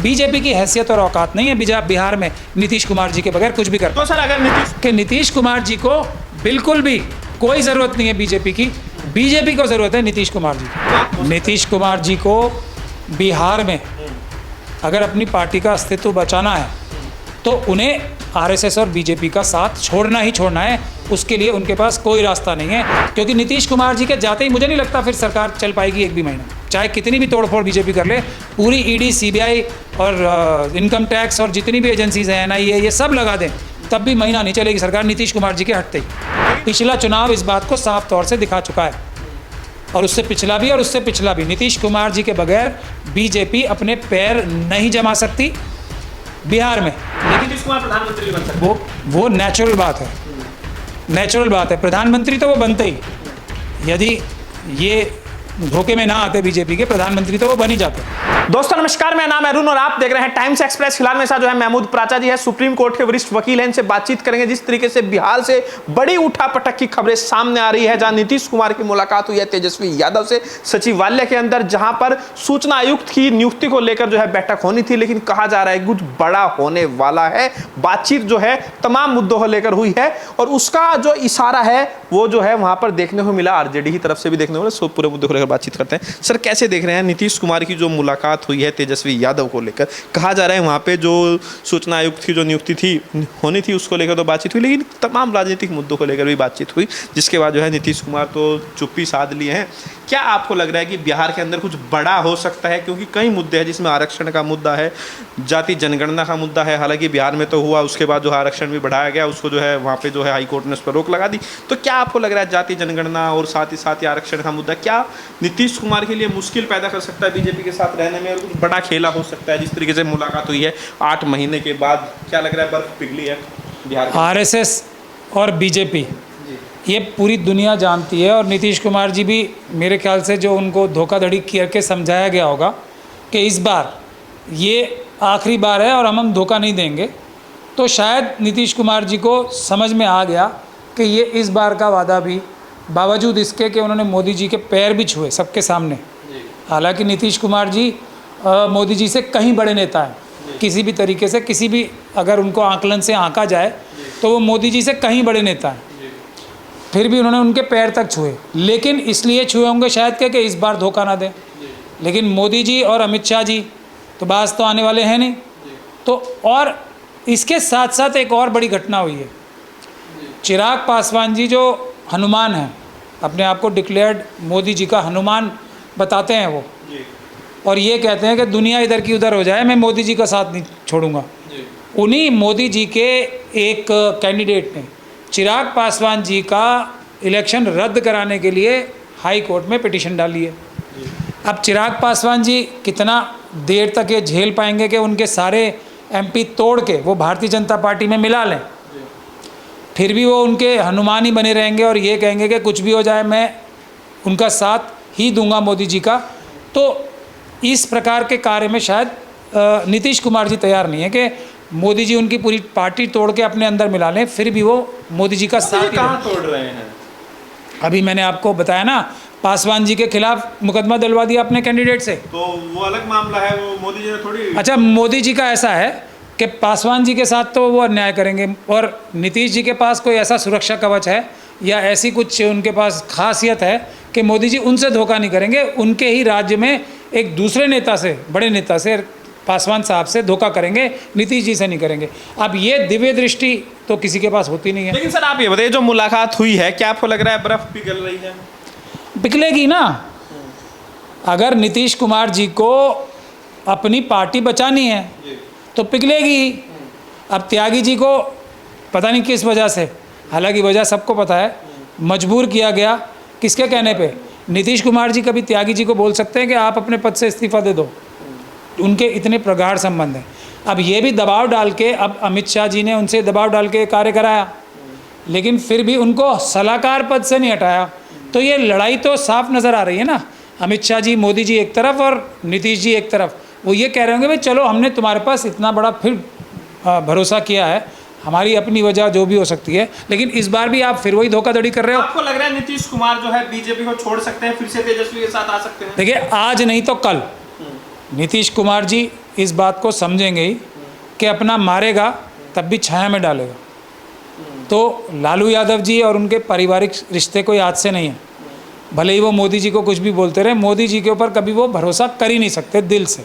BJP की हैसियत और औकात नहीं है बिहार में नीतीश कुमार जी के बगैर कुछ भी कर। तो सर अगर नीतीश कुमार जी को बिल्कुल भी कोई ज़रूरत नहीं है बीजेपी की, बीजेपी को ज़रूरत है नीतीश कुमार जी। नीतीश कुमार जी को बिहार में अगर अपनी पार्टी का अस्तित्व बचाना है तो उन्हें आरएसएस और बीजेपी का साथ छोड़ना ही छोड़ना है। उसके लिए उनके पास कोई रास्ता नहीं है, क्योंकि नीतीश कुमार जी के जाते ही मुझे नहीं लगता फिर सरकार चल पाएगी एक भी महीना, चाहे कितनी भी तोड़फोड़ बीजेपी कर ले। पूरी ईडी, सीबीआई और इनकम टैक्स और जितनी भी एजेंसीज हैं, एनआईए, ये सब लगा दें, तब भी महीना नहीं चलेगी सरकार नीतीश कुमार जी के हटते ही। पिछला चुनाव इस बात को साफ तौर से दिखा चुका है, और उससे पिछला भी और उससे पिछला भी। नीतीश कुमार जी के बगैर बीजेपी अपने पैर नहीं जमा सकती बिहार में। लेकिन नीतीश कुमार प्रधानमंत्री बन सकते वो नेचुरल बात है, नेचुरल बात है। प्रधानमंत्री तो वो बनते ही, यदि ये धोखे में ना आते बीजेपी के, प्रधानमंत्री तो वो बन ही जाते। दोस्तों नमस्कार, मेरा नाम है अरुण और आप देख रहे हैं टाइम्स एक्सप्रेस। फिलहाल मेरे साथ जो है महमूद प्राचा जी है, सुप्रीम कोर्ट के वरिष्ठ वकील हैं। इनसे बातचीत करेंगे जिस तरीके से बिहार से बड़ी उठापटक की खबरें सामने आ रही है, जहां नीतीश कुमार की मुलाकात हुई है तेजस्वी यादव से सचिवालय के अंदर, जहां पर सूचना आयुक्त की नियुक्ति को लेकर जो है बैठक होनी थी, लेकिन कहा जा रहा है कुछ बड़ा होने वाला है। बातचीत जो है तमाम मुद्दों को लेकर हुई है, और उसका जो इशारा है वो जो है वहां पर देखने को मिला, आरजेडी की तरफ से भी देखने को मिला। पूरे मुद्दे को लेकर बातचीत करते हैं। सर, कैसे देख रहे हैं नीतीश कुमार की जो मुलाकात हुई है तेजस्वी यादव को लेकर? कहा जा रहा है वहाँ पे जो सूचना आयुक्त की जो नियुक्ति थी होनी थी उसको लेकर तो बातचीत हुई, लेकिन तमाम राजनीतिक मुद्दों को लेकर भी बातचीत हुई, जिसके बाद जो है नीतीश कुमार तो चुप्पी साध लिए हैं। क्या आपको लग रहा है कि बिहार के अंदर कुछ बड़ा हो सकता है? क्योंकि कई मुद्दे हैं, जिसमें आरक्षण का मुद्दा है, जाति जनगणना का मुद्दा है। हालांकि बिहार में तो हुआ, उसके बाद जो है आरक्षण भी बढ़ाया गया, उसको जो है वहाँ पे जो है हाईकोर्ट ने उस पर रोक लगा दी। तो क्या आपको लग रहा है जाति जनगणना और साथ ही आरक्षण का मुद्दा क्या नीतीश कुमार के लिए मुश्किल पैदा कर सकता है बीजेपी के साथ रहने में, और कुछ बड़ा खेला हो सकता है? जिस तरीके से मुलाकात हुई है 8 महीने के बाद, क्या लग रहा है बर्फ पिघली है बिहार? आरएसएस और बीजेपी ये पूरी दुनिया जानती है, और नीतीश कुमार जी भी मेरे ख्याल से जो उनको धोखाधड़ी करके समझाया गया होगा कि इस बार ये आखिरी बार है और हम धोखा नहीं देंगे, तो शायद नीतीश कुमार जी को समझ में आ गया कि ये इस बार का वादा भी, बावजूद इसके कि उन्होंने मोदी जी के पैर भी छुए सबके सामने। हालांकि नीतीश कुमार जी मोदी जी से कहीं बड़े नेता हैं, किसी भी तरीके से, किसी भी अगर उनको आकलन से आंका जाए तो वो मोदी जी से कहीं बड़े नेता हैं, फिर भी उन्होंने उनके पैर तक छुए। लेकिन इसलिए छुए होंगे शायद कि इस बार धोखा ना दें। लेकिन मोदी जी और अमित शाह जी तो बाज तो आने वाले हैं नहीं। तो और इसके साथ साथ एक और बड़ी घटना हुई है। चिराग पासवान जी जो हनुमान हैं, अपने आप को डिक्लेयर्ड मोदी जी का हनुमान बताते हैं वो, और ये कहते हैं कि दुनिया इधर की उधर हो जाए, मैं मोदी जी का साथ नहीं छोड़ूंगा। उन्हीं मोदी जी के एक कैंडिडेट ने चिराग पासवान जी का इलेक्शन रद्द कराने के लिए हाई कोर्ट में पिटीशन डाली है। अब चिराग पासवान जी कितना देर तक ये झेल पाएंगे कि उनके सारे एमपी तोड़ के वो भारतीय जनता पार्टी में मिला लें, फिर भी वो उनके हनुमान ही बने रहेंगे और ये कहेंगे कि कुछ भी हो जाए मैं उनका साथ ही दूंगा मोदी जी का। तो इस प्रकार के कार्य में शायद नीतीश कुमार जी तैयार नहीं है कि मोदी जी उनकी पूरी पार्टी तोड़ के अपने अंदर मिला लें, फिर भी वो मोदी जी का साथ। कहाँ तोड़ रहे हैं? अभी मैंने आपको बताया ना, पासवान जी के खिलाफ मुकदमा दिलवा दिया अपने कैंडिडेट से, तो वो अलग मामला है, वो मोदी जी ने थोड़ी। अच्छा, मोदी जी का ऐसा है कि पासवान जी के साथ तो वो अन्याय करेंगे, और नीतीश जी के पास कोई ऐसा सुरक्षा कवच है या ऐसी कुछ उनके पास खासियत है कि मोदी जी उनसे धोखा नहीं करेंगे। उनके ही राज्य में एक दूसरे नेता से, बड़े नेता से, पासवान साहब से धोखा करेंगे, नीतीश जी से नहीं करेंगे। अब ये दिव्य दृष्टि तो किसी के पास होती नहीं है। लेकिन सर आप ये बताइए, जो मुलाकात हुई है, क्या आपको लग रहा है बर्फ पिघल रही है? पिघलेगी ना। अगर नीतीश कुमार जी को अपनी पार्टी बचानी है तो पिघलेगी। अब त्यागी जी को पता नहीं किस वजह से, हालांकि वजह सबको पता है, मजबूर किया गया। किसके कहने पे? नीतीश कुमार जी कभी त्यागी जी को बोल सकते हैं कि आप अपने पद से इस्तीफा दे दो, उनके इतने प्रगाढ़ संबंध हैं। अब ये भी दबाव डाल के, अब अमित शाह जी ने उनसे दबाव डाल के कार्य कराया, लेकिन फिर भी उनको सलाहकार पद से नहीं हटाया। तो ये लड़ाई तो साफ नज़र आ रही है ना। अमित शाह जी, मोदी जी एक तरफ और नीतीश जी एक तरफ। वो ये कह रहे होंगे भाई चलो हमने तुम्हारे पास इतना बड़ा फिर भरोसा किया है, हमारी अपनी वजह जो भी हो सकती है, लेकिन इस बार भी आप फिर वही धोखाधड़ी कर रहे हो। आपको लग रहा है नीतीश कुमार जो है बीजेपी को छोड़ सकते हैं, फिर से तेजस्वी के साथ आ सकते हैं? देखिए, आज नहीं तो कल नीतीश कुमार जी इस बात को समझेंगे ही कि अपना मारेगा तब भी छाया में डालेगा। तो लालू यादव जी और उनके पारिवारिक रिश्ते कोई आज से नहीं है। भले ही वो मोदी जी को कुछ भी बोलते रहे, मोदी जी के ऊपर कभी वो भरोसा कर ही नहीं सकते। दिल से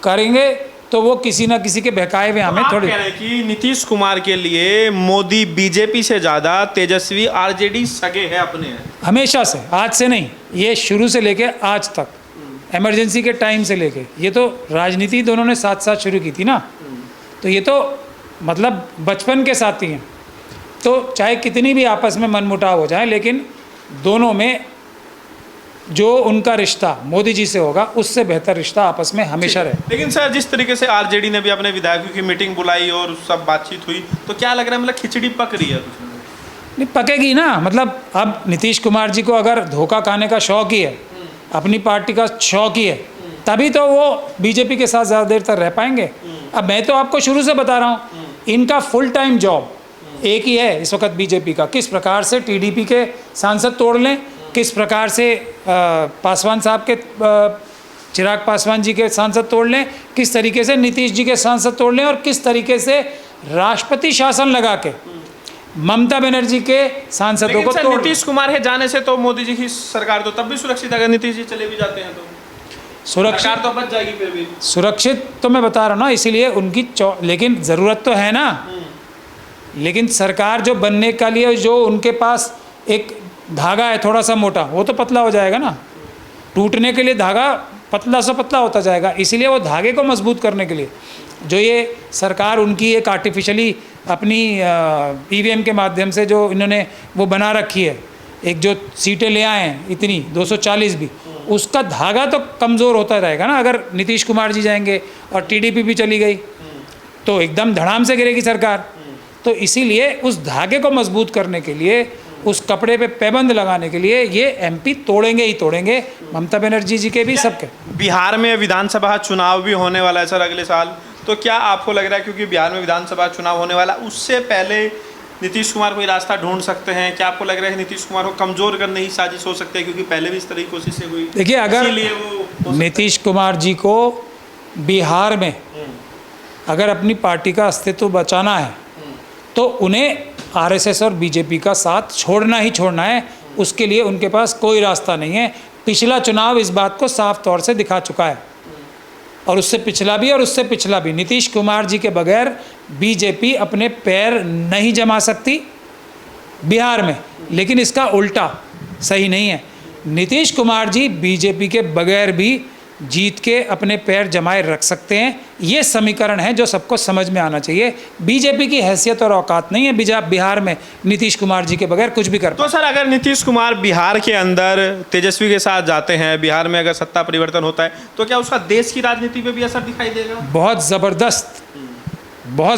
करेंगे तो वो किसी ना किसी के बहकाए हुए हमें आप थोड़ी। कह रहे हैं कि नीतीश कुमार के लिए मोदी बीजेपी से ज्यादा तेजस्वी आरजेडी सगे है अपने हैं। हमेशा से, आज से नहीं, ये शुरू से लेके आज तक, इमरजेंसी के टाइम से लेके, ये तो राजनीति दोनों ने साथ साथ शुरू की थी ना। तो ये तो मतलब बचपन के साथी हैं। तो चाहे कितनी भी आपस में मनमुटाव हो जाए, लेकिन दोनों में जो उनका रिश्ता मोदी जी से होगा उससे बेहतर रिश्ता आपस में हमेशा रहे। लेकिन सर जिस तरीके से आरजेडी ने भी अपने विधायकों की मीटिंग बुलाई और सब बातचीत हुई, तो क्या लग रहा है मतलब खिचड़ी पक रही है? नहीं पकेगी ना। मतलब अब नीतीश कुमार जी को अगर धोखा खाने का शौक ही है, अपनी पार्टी का शौक ही है, तभी तो वो बीजेपी के साथ ज़्यादा देर तक रह पाएंगे। अब मैं तो आपको शुरू से बता रहा हूँ, इनका फुल टाइम जॉब एक ही है इस वक्त बीजेपी का, किस प्रकार से टीडीपी के सांसद तोड़ लें, किस प्रकार से पासवान साहब के चिराग पासवान जी के सांसद तोड़ लें, किस तरीके से नीतीश जी के सांसद तोड़ लें, और किस तरीके से राष्ट्रपति शासन लगा के ममता बनर्जी के सांसदों को तोड़। नीतीश कुमार के जाने से तो मोदी जी की सरकार तो तब भी सुरक्षित, अगर नीतीश जी चले भी जाते हैं तो सरकार तो बच जाएगी फिर भी। सुरक्षित तो मैं बता रहा हूँ ना, इसीलिए उनकी लेकिन ज़रूरत तो है ना। लेकिन सरकार जो बनने का लिए जो उनके पास एक धागा है थोड़ा सा मोटा, वो तो पतला हो जाएगा ना। टूटने के लिए धागा पतला सा पतला होता जाएगा। इसीलिए वो धागे को मजबूत करने के लिए जो ये सरकार उनकी एक आर्टिफिशियली अपनी ईवीएम के माध्यम से जो इन्होंने वो बना रखी है, एक जो सीटें ले आए हैं इतनी 240 भी, उसका धागा तो कमज़ोर होता रहेगा ना। अगर नीतीश कुमार जी जाएंगे और टीडीपी भी चली गई तो एकदम धड़ाम से गिरेगी सरकार। तो इसीलिए उस धागे को मजबूत करने के लिए, उस कपड़े पे पैबंद लगाने के लिए ये एमपी तोड़ेंगे ही तोड़ेंगे, ममता बनर्जी जी के भी, सबके। बिहार में विधानसभा चुनाव भी होने वाला है सर अगले साल, तो क्या आपको लग रहा है क्योंकि बिहार में विधानसभा चुनाव होने वाला, उससे पहले नीतीश कुमार कोई रास्ता ढूंढ सकते हैं? क्या आपको लग रहा है नीतीश कुमार को कमजोर करने की साजिश हो सकती है, क्योंकि पहले भी इस तरह की कोशिशें हुई? देखिए, अगर नीतीश कुमार जी को बिहार में अगर अपनी पार्टी का अस्तित्व बचाना है तो उन्हें आरएसएस और बीजेपी का साथ छोड़ना ही छोड़ना है। उसके लिए उनके पास कोई रास्ता नहीं है। पिछला चुनाव इस बात को साफ तौर से दिखा चुका है, और उससे पिछला भी और उससे पिछला भी। नीतीश कुमार जी के बगैर बीजेपी अपने पैर नहीं जमा सकती बिहार में, लेकिन इसका उल्टा सही नहीं है। नीतीश कुमार जी बीजेपी के बगैर भी जीत के अपने पैर जमाए रख सकते हैं। ये समीकरण है जो सबको समझ में आना चाहिए। बीजेपी की हैसियत और औकात नहीं है बिहार में नीतीश कुमार जी के बगैर कुछ भी कर। तो सर अगर नीतीश कुमार बिहार के अंदर तेजस्वी के साथ जाते हैं, बिहार में अगर सत्ता परिवर्तन होता है, तो क्या उसका देश की राजनीति पे भी असर दिखाई देगा? बहुत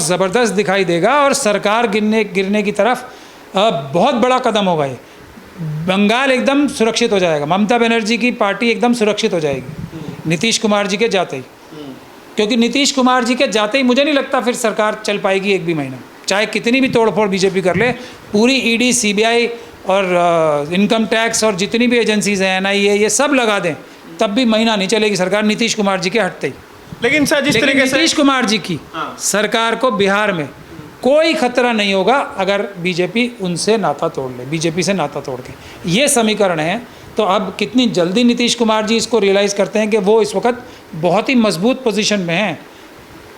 ज़बरदस्त दिखाई देगा, और सरकार गिरने की तरफ बहुत बड़ा कदम होगा ये। बंगाल एकदम सुरक्षित हो जाएगा, ममता बनर्जी की पार्टी एकदम सुरक्षित हो जाएगी नीतीश कुमार जी के जाते ही। क्योंकि नीतीश कुमार जी के जाते ही मुझे नहीं लगता फिर सरकार चल पाएगी एक भी महीना, चाहे कितनी भी तोड़फोड़ बीजेपी कर ले। पूरी ईडी, सीबीआई और इनकम टैक्स और जितनी भी एजेंसीज हैं, एनआईए, ये सब लगा दें, तब भी महीना नहीं चलेगी सरकार नीतीश कुमार जी के हटते ही। लेकिन सर जिस तरीके से नीतीश कुमार जी की सरकार को बिहार में कोई खतरा नहीं होगा अगर बीजेपी उनसे नाता तोड़ ले, बीजेपी से नाता तोड़ के। ये समीकरण है। तो अब कितनी जल्दी नीतीश कुमार जी इसको रियलाइज़ करते हैं कि वो इस वक्त बहुत ही मजबूत पोजीशन में हैं,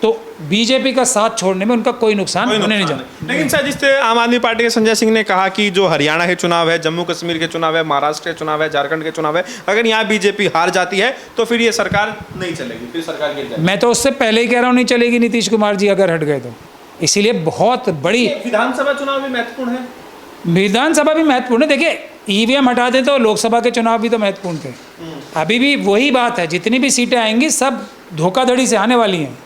तो बीजेपी का साथ छोड़ने में उनका कोई नुकसान होने नहीं जाता। लेकिन सर जिस तरह आम आदमी पार्टी के संजय सिंह ने कहा कि जो हरियाणा के चुनाव है, जम्मू कश्मीर के चुनाव है, महाराष्ट्र के चुनाव है, झारखंड के चुनाव है, अगर यहाँ बीजेपी हार जाती है तो फिर ये सरकार नहीं चलेगी, फिर सरकार गिर जाएगी। मैं तो उससे पहले ही कह रहा हूँ नहीं चलेगी नीतीश कुमार जी अगर हट गए तो। इसीलिए बहुत बड़ी विधानसभा चुनाव भी महत्वपूर्ण है। विधानसभा भी महत्वपूर्ण है। देखिए, ईवीएम हटा दें तो लोकसभा के चुनाव भी तो महत्वपूर्ण थे। अभी भी वही बात है, जितनी भी सीटें आएंगी सब धोखाधड़ी से आने वाली हैं।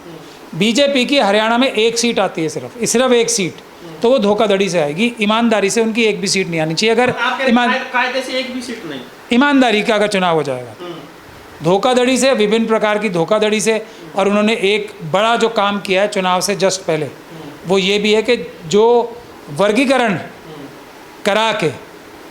बीजेपी की हरियाणा में एक सीट आती है, सिर्फ एक सीट, तो वो धोखाधड़ी से आएगी। ईमानदारी से उनकी एक भी सीट नहीं आनी चाहिए। अगर कायदे से एक भी सीट नहीं, ईमानदारी का अगर चुनाव हो जाएगा, धोखाधड़ी से, विभिन्न प्रकार की धोखाधड़ी से। और उन्होंने एक बड़ा जो काम किया है चुनाव से जस्ट पहले, वो ये भी है कि जो वर्गीकरण करा के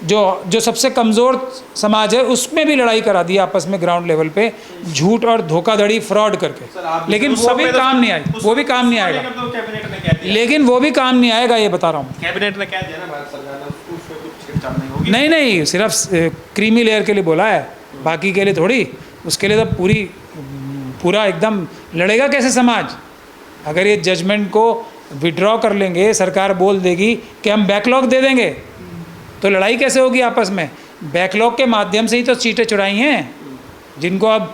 जो सबसे कमज़ोर समाज है उसमें भी लड़ाई करा दी आपस में ग्राउंड लेवल पे, झूठ और धोखाधड़ी फ्रॉड करके। लेकिन वो भी काम नहीं आएगा, वो भी काम नहीं आएगा, कैबिनेट ने कह दिया, लेकिन वो भी काम नहीं आएगा, ये बता रहा हूँ। कैबिनेट ने कह दिया ना भारत सरकार ने, उसमें कुछ छेड़छाड़ नहीं होगी। नहीं नहीं, सिर्फ क्रीमी लेयर के लिए बोला है, बाकी के लिए थोड़ी। उसके लिए तो पूरा एकदम लड़ेगा कैसे समाज? अगर ये जजमेंट को विड्रॉ कर लेंगे, सरकार बोल देगी कि हम बैकलॉग दे देंगे, तो लड़ाई कैसे होगी आपस में? बैकलॉग के माध्यम से ही तो सीटें चुराई हैं जिनको अब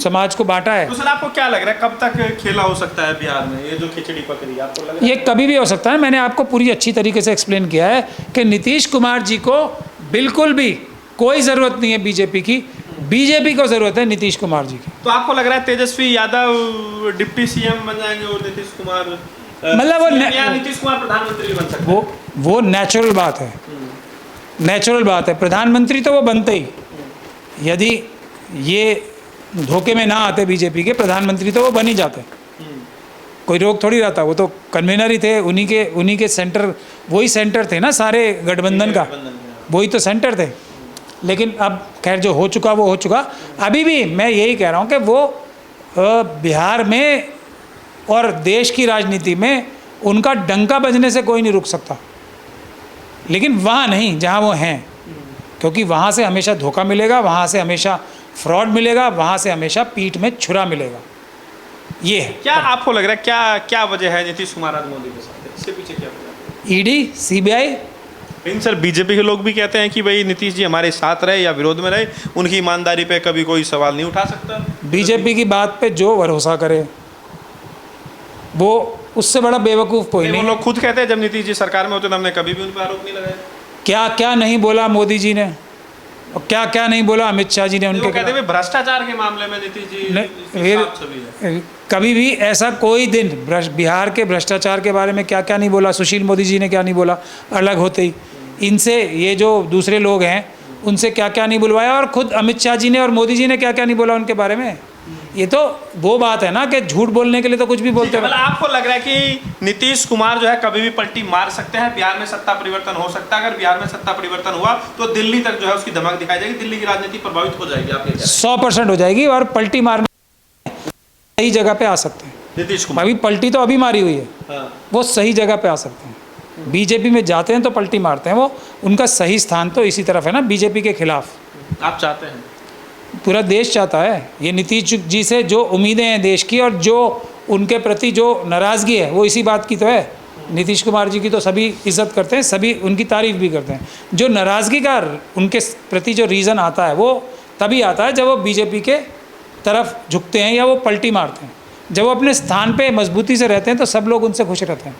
समाज को बांटा है। तो सर आपको क्या लग रहा है कब तक खेला हो सकता है बिहार में, ये जो खिचड़ी पक रही है, आपको लग रहा है? ये कभी भी हो सकता है। मैंने आपको पूरी अच्छी तरीके से एक्सप्लेन किया है कि नीतीश कुमार जी को बिल्कुल भी कोई ज़रूरत नहीं है बीजेपी की, बीजेपी को ज़रूरत है नीतीश कुमार जी की। तो आपको लग रहा है तेजस्वी यादव डिप्टी सीएम बन जाएंगे और नीतीश कुमार मतलब नीतीश कुमार प्रधानमंत्री बन सकते हैं? वो नेचुरल बात है, नेचुरल बात है। प्रधानमंत्री तो वो बनते ही, यदि ये धोखे में ना आते बीजेपी के, प्रधानमंत्री तो वो बन ही जाते। कोई रोक थोड़ी रहता, वो तो कन्वेनर ही थे, उन्हीं के सेंटर, वही सेंटर थे ना सारे गठबंधन का, वही तो सेंटर थे। लेकिन अब खैर जो हो चुका वो हो चुका। अभी भी मैं यही कह रहा हूँ कि वो बिहार में और देश की राजनीति में उनका डंका बजने से कोई नहीं रुक सकता, लेकिन वहाँ नहीं जहाँ वो हैं, क्योंकि वहाँ से हमेशा धोखा मिलेगा, वहाँ से हमेशा फ्रॉड मिलेगा, वहाँ से हमेशा पीठ में छुरा मिलेगा। ये है। क्या आपको लग रहा है क्या क्या वजह है नीतीश कुमार आज मोदी के साथ, इसके पीछे क्या वजह है? ED, CBI. लेकिन सर बीजेपी के लोग भी कहते हैं कि भाई नीतीश जी हमारे साथ रहे या विरोध में रहे, उनकी ईमानदारी पे कभी कोई सवाल नहीं उठा सकता। बीजेपी की बात पे जो भरोसा करे, वो उससे बड़ा बेवकूफ़ कोई वो नहीं। लोग खुद कहते हैं जब नीतीश जी सरकार में होते तो हमने कभी भी उन पर आरोप नहीं लगाया। क्या क्या नहीं बोला मोदी जी ने, और क्या क्या नहीं बोला अमित शाह जी ने वो उनके कहते हैं भ्रष्टाचार के मामले में नीतीश जी साफ छवि है। कभी भी ऐसा कोई दिन बिहार के भ्रष्टाचार के बारे में क्या क्या नहीं बोला, सुशील मोदी जी ने क्या नहीं बोला अलग होते ही, इनसे ये जो दूसरे लोग हैं उनसे क्या क्या नहीं बुलवाया, और खुद अमित शाह जी ने और मोदी जी ने क्या क्या नहीं बोला उनके बारे में। ये तो वो बात है ना कि झूठ बोलने के लिए तो कुछ भी बोलते हैं। मतलब आपको लग रहा है कि नीतीश कुमार जो है कभी भी पलटी मार सकते हैं, बिहार में सत्ता परिवर्तन हो सकता है? अगर बिहार में सत्ता परिवर्तन हुआ तो दिल्ली तक जो है उसकी धमक दिखाई जाएगी, दिल्ली की राजनीति प्रभावित हो जाएगी, आप ये कह रहे हैं? 100% हो जाएगी, और पलटी मारने सही जगह पे आ सकते हैं। नीतीश कुमार अभी पलटी तो अभी मारी हुई है, हाँ। वो सही जगह पे आ सकते हैं। बीजेपी में जाते हैं तो पलटी मारते हैं, वो उनका सही स्थान तो इसी तरफ है ना, बीजेपी के खिलाफ। आप चाहते हैं? पूरा देश चाहता है। ये नीतीश जी से जो उम्मीदें हैं देश की, और जो उनके प्रति जो नाराज़गी है, वो इसी बात की तो है। नीतीश कुमार जी की तो सभी इज्जत करते हैं, सभी उनकी तारीफ भी करते हैं। जो नाराज़गी का उनके प्रति जो रीज़न आता है, वो तभी आता है जब वो बीजेपी के तरफ झुकते हैं या वो पलटी मारते हैं। जब वो अपने स्थान पे मजबूती से रहते हैं तो सब लोग उनसे खुश रहते हैं।